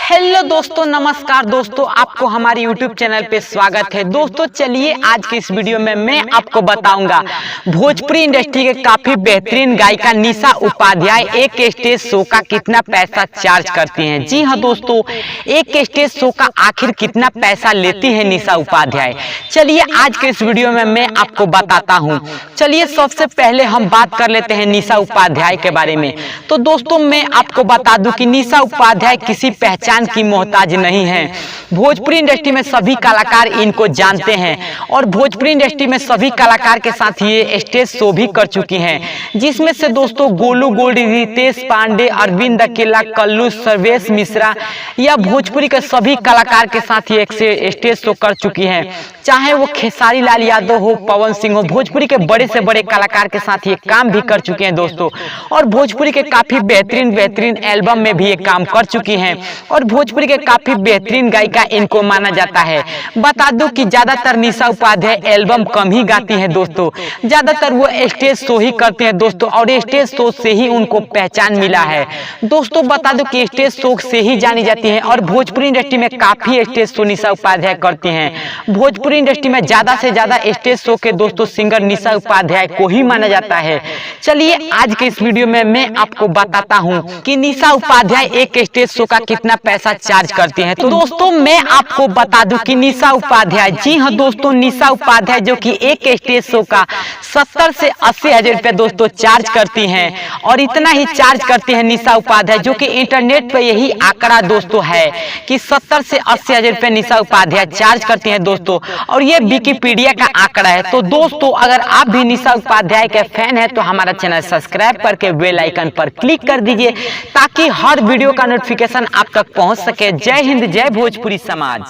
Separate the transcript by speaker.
Speaker 1: Hello दोस्तों, नमस्कार दोस्तों, आपको हमारे YouTube चैनल पे स्वागत है। दोस्तों चलिए आज के इस वीडियो में मैं आपको बताऊंगा भोजपुरी इंडस्ट्री के काफी बेहतरीन गायिका निशा उपाध्याय एक स्टेज शो का कितना पैसा चार्ज करती हैं। जी हाँ दोस्तों, एक स्टेज शो का आखिर कितना पैसा लेती है निशा उपाध्याय, चलिए आज के इस वीडियो में मैं आपको बताता हूँ। चलिए सबसे पहले हम बात कर लेते हैं निशा उपाध्याय के बारे में। तो दोस्तों मैं आपको बता दूं कि निशा उपाध्याय किसी पहचान की मोहताज नहीं है। भोजपुरी इंडस्ट्री में सभी कलाकार इनको जानते हैं और भोजपुरी इंडस्ट्री में सभी कलाकार के साथ ये स्टेज शो भी कर चुकी हैं, जिसमें से दोस्तों गोलू गोल्ड, रितेश पांडे, अरविंद अकेला, कल्लू, सर्वेश मिश्रा या भोजपुरी के सभी कलाकार के साथ ये स्टेज शो कर चुकी हैं। चाहे वो खेसारी लाल यादव हो, पवन सिंह हो, भोजपुरी के बड़े से बड़े कलाकार के साथ ये काम भी कर चुके हैं दोस्तों। और भोजपुरी के काफी बेहतरीन एल्बम में भी ये काम कर चुकी हैं और भोजपुरी के काफी बेहतरीन गायिका इनको माना जाता है। बता दूं कि ज्यादातर निशा उपाध्याय एल्बम कम ही गाती हैं दोस्तों, ज्यादातर वो स्टेज शो ही करते हैं दोस्तों, और स्टेज शो से ही उनको पहचान मिला है दोस्तों। बता दूं कि स्टेज शो से ही जानी जाती है और भोजपुरी इंडस्ट्री में काफी स्टेज शो निशा उपाध्याय करती हैं। भोजपुरी इंडस्ट्री में ज्यादा से ज्यादा स्टेज शो के दोस्तों सिंगर निशा उपाध्याय को ही माना जाता है। चलिए आज के इस वीडियो में मैं आपको बताता हूं कि निशा उपाध्याय एक स्टेज शो का कितना पैसा चार्ज करती हैं। तो दोस्तों मैं आपको बता दूं कि निशा उपाध्याय, जी हाँ दोस्तों, निशा उपाध्याय जो कि एक स्टेज शो का 70 से 80 हजार रुपया दोस्तों चार्ज करती हैं। और इतना ही चार्ज करती है निशा उपाध्याय, जो कि इंटरनेट पे यही आंकड़ा दोस्तों है कि 70 से 80 हजार रुपया निशा उपाध्याय चार्ज करती हैं दोस्तों, और ये विकिपीडिया का आंकड़ा है। तो दोस्तों अगर आप भी निशा उपाध्याय के फैन हैं तो हमारा चैनल सब्सक्राइब करके बेल आइकन पर क्लिक कर दीजिए ताकि हर वीडियो का नोटिफिकेशन आप तक पहुंच सके। जय हिंद, जय भोजपुरी समाज।